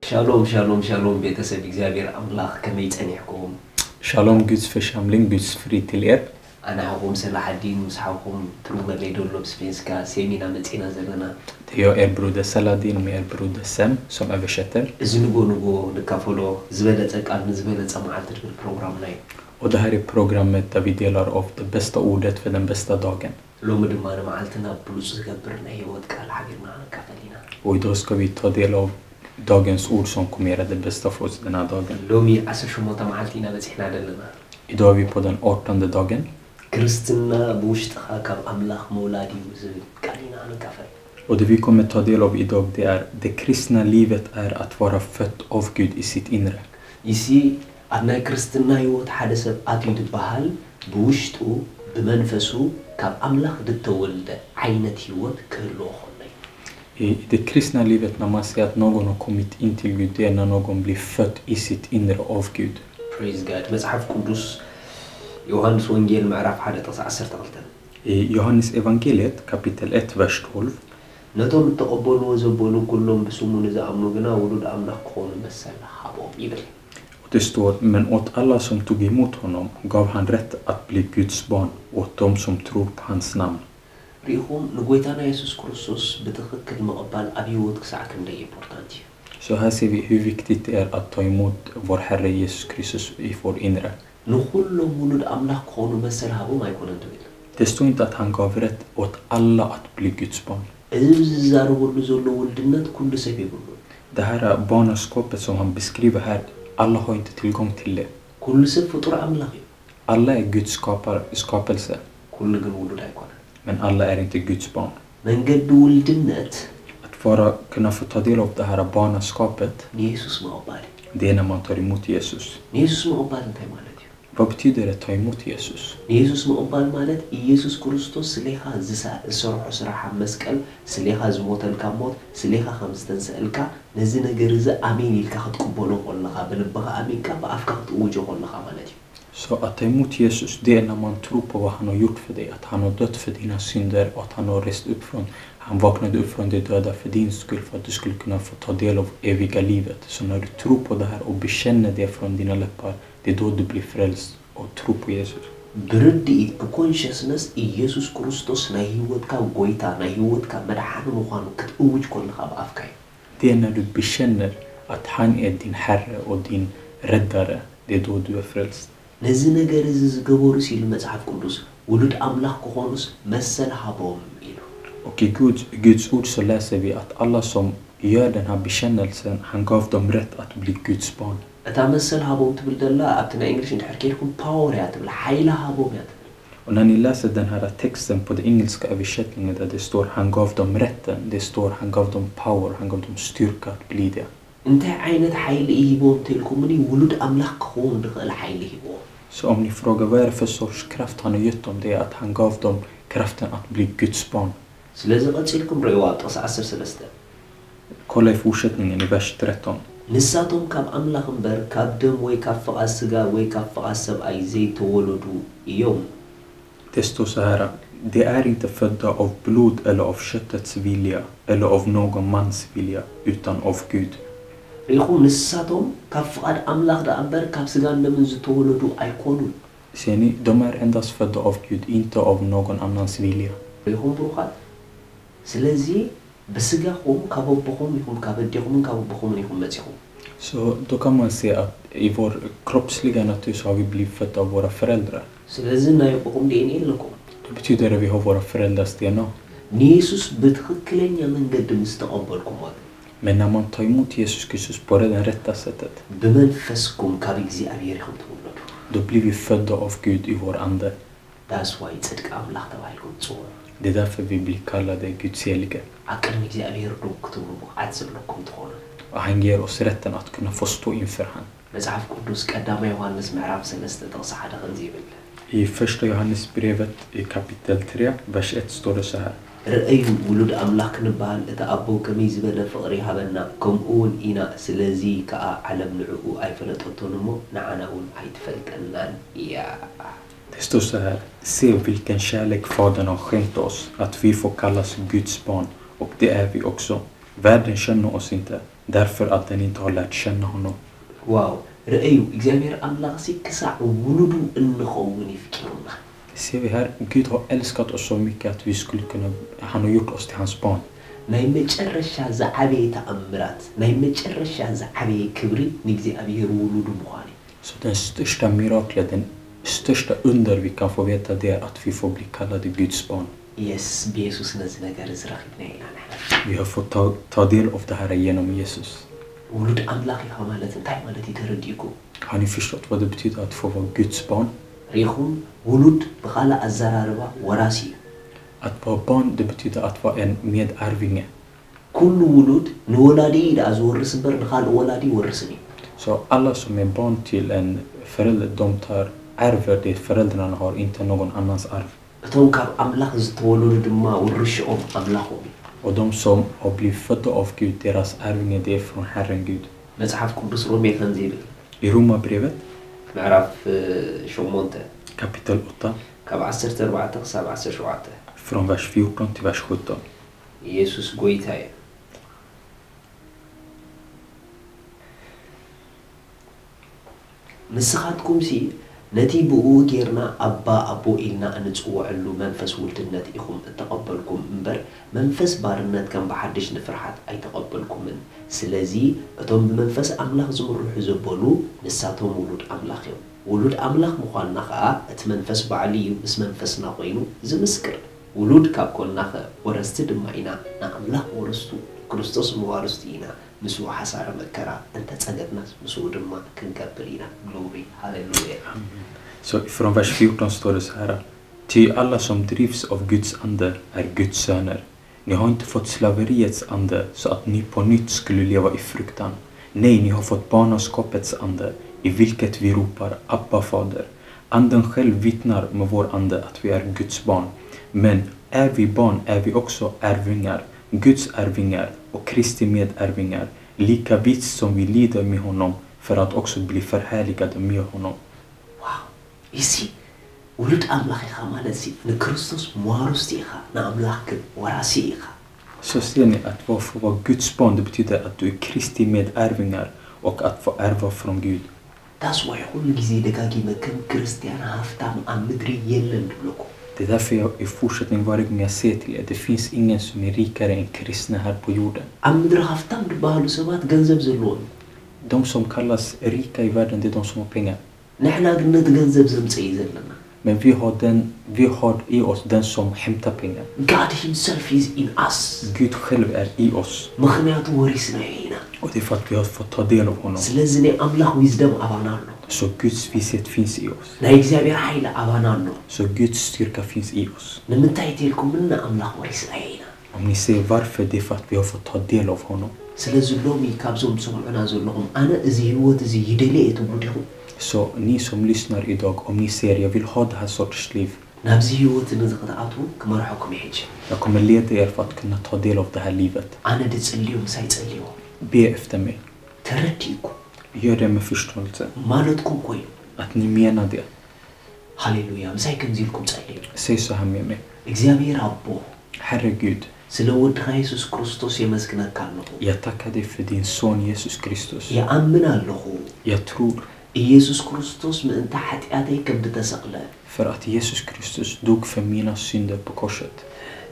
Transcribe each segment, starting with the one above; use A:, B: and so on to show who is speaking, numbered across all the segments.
A: Shalom, shalom, shalom, beteseb እግዚአብሔር አምላክ ከመይጸንሕኩም
B: Shalom Guds församling, Guds frid till er.
A: أنا هقوم ሰልሓዲን مسحوكم تروما ليدولو بسفenska semina መጽና ዘለና
B: Det är er broder Saladin med er broder Sem som översätter.
A: እዚ ንጎ ንካፈሎ ዝበለጸ ቃል ንዝበለጸ መዓልቲ ድብል ፕሮግራም ናይ
B: Och det här är programmet där vi delar av det bästa ordet för den bästa dagen.
A: ሎሚ ድማ ንመዓልትና ብሉጽ ዝገብር ናይ ህይወት ቃል ሓቢርና ንካፈሊና
B: Och idag ska vi ta del av dagens ord som kommer göra det bästa för oss den här dagen.
A: ሎሚ 18 መዓልቲና በጽሕና ዘለና
B: Idag är vi på den 18:e dagen.
A: ክርስትና በውሽጥኻ ካብ ኣምላኽ መውላድ እዩ ዝብል ቃሊና ንካፈል
B: Och det vi kommer ta del av idag det är det kristna livet är att vara född av Gud i sitt inre.
A: ይሲ ኣብ ናይ ክርስትና ህይወት ሓደ ሰብ ኣትዩ ዝበሃል ብውሽጡ ብመንፈሱ ካብ ኣምላኽ ዝተወልደ ዓይነት ህይወት ክህልዎ ኾነ
B: I det kristna livet när man säger att någon har kommit in till Gud, det är när någon blir född i sitt inre av Gud.
A: Praise God. መጽሐፍ ቅዱስ ዮሐንስ ወንጌል ምዕራፍ 1:12
B: I Johannes evangeliet kapitel 1 vers 12
A: ነቶም ተቀበልዎ ዘበሉ ኩሎም በስሙ ንዝኣምኑ ግና ውሉድ ኣምላኽ ክኾኑ መሰል ሃቦም ይብል
B: och det står men åt alla som tog emot honom gav han rätt att bli Guds barn åt dem som tror på hans namn.
A: ሪኹም ንጎይታና ኢየሱስ ክርስቶስ ብትኽክል መቐባል ኣብ ህይወት ክሳዕ ክንደይ ኢምፖርታንት እዩ
B: Så här ser vi hur viktigt det är att ta emot vår Herre Jesus Kristus i vår inre.
A: ንኩሎም ውሉድ ኣምላኽ ክኾኑ መሰል ሃቦም ኣይኮነን ትብል
B: Det står inte att han gav rätt åt alla att bli Guds barn.
A: እዚ ዝዛረበሉ ዘሎ ውልድነት ኩሉ ሰብ ይብሉ
B: Det här barnaskapet som han beskriver här, alla har inte tillgång till det.
A: ኩሉ ሰብ ፍጡር ኣምላኽ እዩ
B: Alla är Guds skapelse,
A: ኩሉ ግን ውሉድ ኣይኮነን
B: men alla är inte Guds barn.
A: መንገዲ ውልድነት
B: Att kunna få ta del av det här barnaskapet,
A: ንኢየሱስ መቐባል
B: det är när man tar emot Jesus.
A: ንኢየሱስ መቐባል እንታይ ማለት እዩ
B: Vad betyder det att ta emot Jesus?
A: ንኢየሱስ መቐባል ማለት ኢየሱስ ክርስቶስ ስለኻ ዝሰርሖ ስራሕ መስቀል ስለኻ ዝሞተልካ ሞት ስለኻ ከም ዝተንስአልካ ነዚ ነገር እዚ ኣሜን ኢልካ ክትቅበሎ ኾለኻ ብልብኻ ኣሜንካ ብኣፍካ ክትእውጆ ኾለኻ ማለት እዩ
B: Så att ta emot Jesus, det är när man tror på vad han har gjort för dig. Att han har dött för dina synder och att han har rest upp han vaknade upp från de döda för din skull. För att du skulle kunna få ta del av eviga livet. Så när du tror på det här och bekänner det från dina läppar, det är då du blir frälst och tror på Jesus.
A: ብርድኢት ብኮንሽስነስ ኢየሱስ ክርስቶስ ናይ ህይወትካ ጎይታ ናይ ህይወትካ መድሓኒ ምዃኑ ክትእውጅ ከለኻ ብኣፍካ እዩ
B: Det är när du bekänner att han är din Herre och din räddare. Det är då du är frälst.
A: ነዚ ነገር እዚ ዝገበሩ ሲሉ መጽሐፍ ቅዱስ ውሉድ ኣምላኽ ክኾኑስ መሰል ሃቦም ኢሉ
B: Och i Guds ord så läser vi att alla som gör den här bekännelsen, han gav dem rätt att bli Guds barn.
A: እታ መሰል ሃቦም ትብል ደላ ኣብቲ ናይ እንግሊሽ እንድሕር ከይድኩም ፓወር እያ ትብል ሓይላ ሃቦም እያ ትብል
B: Och när ni läser den här texten på den engelska översättningen där det står han gav dem rätten, det står han gav dem power, han gav dem styrka att bli det.
A: እንታይ ዓይነት ሓይሊ ሂቦም ትልኩምኒ ውሉድ ኣምላኽ ክኾኑ ዝኽእል ሓይሊ ሂቦም
B: Så om ni frågar vad är det för sorts kraft han har gett dem, det är att han gav dem kraften att bli Guds barn.
A: ስለዚ ቀፂልኩም ርእይዋ ጥቕሲ 13
B: Kolla i fortsättningen i vers 13.
A: ንሳቶም ካብ ኣምላኽ እምበር ካብ ደም ወይ ካብ ፍቓድ ስጋ ወይ ካብ ፍቓድ ሰብኣይ ዘይተወለዱ እዮም
B: Det står så här, de är inte födda av blod eller av köttets vilja eller av någon mans vilja utan av Gud.
A: ሪኹም ንሳቶም ካብ ፍቓድ ኣምላኽ ዳ እምበር ካብ ስጋን ደምን ዝተወለዱ ኣይኮኑን
B: Ser ni, de är endast födda av Gud, inte av någon annans vilja.
A: ሪኹም ብሩኻት ስለዚ ብስጋኹም ካብ ኣቦኹም ኢኹም ካብ ኣዴኹምን ካብ ኣቦኹምን ኢኹም መፂኹም
B: Så då kan man se att i vår kroppsliga natur så har vi blivit födda av våra föräldrar.
A: ስለዚ ናይ ኣቦኹም ዲኤንኤ ኣለኩም
B: Det betyder att vi har våra föräldrars DNA.
A: ንኢየሱስ ብትኽክለኛ መንገዲ ምስ ተቐበልኩሞ
B: Men när man tar emot Jesus Kristus på det rätta sättet,
A: ብመንፈስኩም ካብ እግዚኣብሔር ኢኹም ትውለዱ
B: då blir vi födda av Gud i vår ande.
A: ዳስ ዋይ ጽድቂ ኣምላኽ ተባሂልኩም ትጽውዑ
B: Det är därför vi blir kallade Guds helige.
A: ኣብ ቅድሚ እግዚኣብሔር ዶ ክትብሉ ብቕዓት ዝብለኩም ትኾኑ
B: Och han ger oss rätten att kunna få stå inför han.
A: መጽሐፍ ቅዱስ ቀዳማይ ዮሐንስ ምዕራፍ 3 ጥቕሲ 1 ከምዚ ይብል
B: I första Johannesbrevet i kapitel 3, vers 1 står det så här.
A: ርአዩ ውሉድ ኣምላኽ ክንበሃል እቲ ኣቦ ከመይ ዝበለ ፍቕሪ ሃበና ከምኡ እውን ኢና ስለዚ ከዓ ዓለም ንዕኡ ኣይፈለጠቶን እሞ ንዓና እውን ኣይትፈልጠናን እያ
B: Det står så här, se vilken kärlek Fadern har skänkt oss, att vi får kallas Guds barn, och det är vi också. Världen känner oss inte, Därför att den inte har lärt känna honom.
A: Wow. رأيو إجابير الله سيكسع ولدو إنخون يفكرنا.
B: Ser vi här, Gud har älskat oss så mycket att vi skulle kunna, han har gjort oss till hans barn.
A: ናይ መጨረሻ ዝዓበየ ተኣምራት ናይ መጨረሻ ዝዓበየ ክብሪ ንእግዚአብሔር ውሉዱ ምዃኑ
B: Så den största miraklet, den största under vi kan få veta det är att vi får bli kallade Guds barn.
A: Yes, Jesus ነዚ ነገር ዝረኺብና ኢና ንሕና
B: Vi har fått ta del av det här genom Jesus.
A: ውሉድ ኣምላኽ ኢኻ ማለት እንታይ ማለት ተረዲእኩ
B: Har ni förstått vad det betyder att få vara Guds barn?
A: ሪኹም ውሉድ ብኻልእ ኣዘራርባ ወራሲ እዩ
B: Att vara barn, det betyder att vara en medarvinge.
A: ኩሉ ውሉድ ንወላዲ ዳ ዝወርስ እምበር ንኻልእ ወላዲ ይወርስን እዩ
B: Så alla som är barn till en förälder, de tar ärver det föräldrarna har, inte någon annans arv.
A: እቶም ካብ ኣምላኽ ዝተወለዱ ድማ ውርሽኦም ኣምላኾም እዩ
B: Och de som har blivit födda av Gud, deras arvinge, det är från Herren Gud.
A: መጽሓፍ ቅዱስ ሮሜ ከምዚ ይብል
B: I Romarbrevet,
A: ምዕራፍ 8
B: kapitel 8,
A: ካብ 14 ክሳብ 17
B: från vers 14 till vers 17.
A: ኢየሱስ ጎይታ እዩ ንስኻትኩም ሲ ነቲ ብኡ ጌርና ኣባ ኣቦ ኢልና እንፅውዐሉ መንፈስ ውልድነት ኢኹም እተቐበልኩም እምበር መንፈስ ባርነት ከም ብሓድሽ ንፍርሓት ኣይተቐበልኩምን ስለዚ እቶም ብመንፈስ ኣምላኽ ዝምርሑ ዘበሉ ንሳቶም ውሉድ ኣምላኽ እዮም ውሉድ ኣምላኽ ምዃንና ከዓ እቲ መንፈስ ባዕሊ እዩ ምስ መንፈስና ኮይኑ ዝምስክር ውሉድ ካብ ኮንና ወረስቲ ድማ ኢና ንኣምላኽ ወረስቱ ክርስቶስ መዋርስቲ ኢና ምስኡ ሓሳረ መከራ እንተፀገድና ምስኡ ድማ ክንገብር ኢና ግሎሪ ሃሌሉያ
B: Så från vers 14 står det så här: Ty alla som drivs av Guds ande är Guds söner. Ni har inte fått slaveriets ande så att ni på nytt skulle leva i fruktan. Nej, ni har fått barnaskapets ande, i vilket vi ropar Abba, Fader. Anden själv vittnar med vår ande att vi är Guds barn. Men är vi barn är vi också ärvingar, Guds ärvingar och Kristi medärvingar, lika vitt som vi lider med honom för att också bli förhärligade med honom.
A: Wow, isi ውሉድ ኣምላኽ ኢኻ ማለት ሲ ንክርስቶስ መዋርስቲ ኢኻ ንኣምላኽ ወራሲ ኢኻ
B: Så ser ni att få vara Guds barn, det betyder att du är Kristi medärvingar och att få ärva från Gud.
A: ታስ ወይ ሁሉ ጊዜ ደጋጊመ ከም ክርስቲያን ሃፍታም ኣብ ምድሪ የለን ድብለኩ
B: Det är därför jag i fortsättning varje gång jag säger till er, det finns ingen som är rikare än kristna här på jorden.
A: ኣብ ምድሪ ሃፍታም ድበሃሉ ሰባት ገንዘብ ዘለዎም
B: De som kallas rika i världen, det är de som har pengar.
A: ንሕና ግን ነቲ ገንዘብ ዘምፅእ ዘለና
B: Men vi har i oss den som hämtar pengar.
A: God himself is in us.
B: Gud själv är i oss.
A: ምክንያቱ ወሪስና ኢና
B: Och det är för att vi har fått ta del av honom.
A: ስለዚ ናይ ኣምላኽ ዊዝደም ኣባና ኣሎ
B: Så Guds vishet finns i oss.
A: ናይ እግዚኣብሔር ሓይሊ ኣባና ኣሎ
B: Så Guds styrka finns i oss.
A: ንምንታይ ትልኩም እና ኣምላኽ ወሪስና ኢና
B: Om ni ser varför, det är för att vi har fått ta del av honom.
A: ስለዚ ሎሚ ካብዞም ሰምዑና ዘለኹም ኣነ እዚ ህይወት እዚ ይደልየ ትብሉ ዲኹም
B: Så ni som lyssnar idag, om ni ser jag vill ha det här sortens liv,
A: ናብዚ ህይወት ንዝኽተኣትዉ ክመርሐኩም ይሕጅ
B: jag kommer leda er för att kunna ta del av det här livet.
A: ኣነ ድፅልዩ ምሳይ ፀልዩ
B: Be efter mig.
A: ተረዲእኩ
B: Gör det med förståelse.
A: ማለትኩም ኮይኑ
B: Att ni menar det.
A: ሃሌሉያ ምሳይ ከምዚ ኢልኩም ፀልዩ
B: Säg så här med mig.
A: እግዚኣብሔር ኣቦ
B: Herregud,
A: ስለ ወድኻ ኢየሱስ ክርስቶስ የመስግነካ ኣለኹ
B: jag tackar dig för din son Jesus Kristus.
A: ይኣምን ኣለኹ
B: Jag tror
A: ኢየሱስ ክርስቶስ ምእንተ ሓጢኣተይ ከም ዝተሰቕለ
B: för att Jesus Kristus dog för mina synder på korset.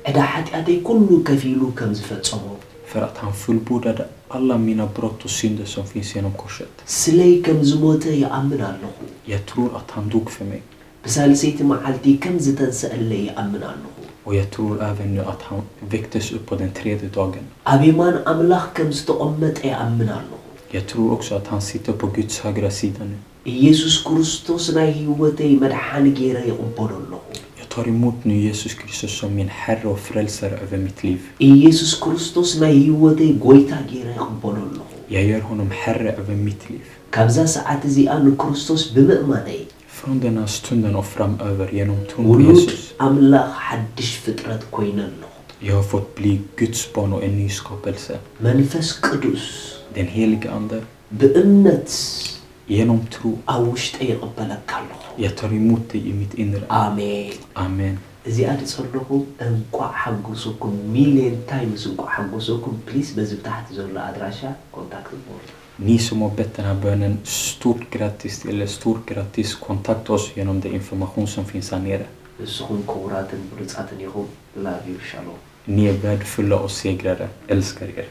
A: ዕዳ ሓጢኣተይ ኩሉ ከፊሉ ከም ዝፈጸሞ
B: För att han fullbordade alla mina brott och synder som finns genom korset.
A: ስለይ ከም ዝሞተ ይኣምን ኣለኹ
B: Jag tror att han dog för mig.
A: ብሳልሰይቲ መዓልቲ ከም ዝተንስአለ ይኣምን ኣለኹ
B: Och jag tror även nu att han väcktes upp på den 3:e dagen.
A: ኣብ የማን ኣምላኽ ከም ዝተቐመጠ ይኣምን ኣለኹ
B: Jag tror också att han sitter på Guds högra sida nu.
A: ኢየሱስ ክርስቶስ ናይ ህይወተይ መድሓኒ ገይረ ይቕበሎ ኣለኹ
B: Jag tar emot nu Jesus Kristus som min Herre och frälsare över mitt liv.
A: ኢየሱስ ክርስቶስ ናይ ህይወተይ ጎይታ ገይረ ይቕበሎ ኣለኹ
B: Jag gör honom Herre över mitt liv.
A: ካብዛ ሰዓት እዚኣ ንክርስቶስ ብምእማነይ
B: Från den här stunden och framöver genom tron på
A: ውሉድ
B: Jesus.
A: ኣምላኽ ሓድሽ ፍጥረት ኮይነ ኣለኹ
B: Jag har fått bli Guds barn och en ny skapelse.
A: መንፈስ ቅዱስ
B: Den helige Ande.
A: ብእምነት
B: Genom tro.
A: ኣብ ውሽጠ ይቕበለካ ኣለኹ
B: Jag tar emot dig i mitt inre.
A: ኣሜን
B: Amen.
A: إذا أنت تصلكم أنقع حقوسكم مليون تايمز أنقع حقوسكم بليز بزب تحت زول أدراشة كونتاكت بورد.
B: Ni som har bett den här bönen, stort grattis, kontakta oss genom den information som finns här nere. Ni är värdefulla och segrare, älskar er.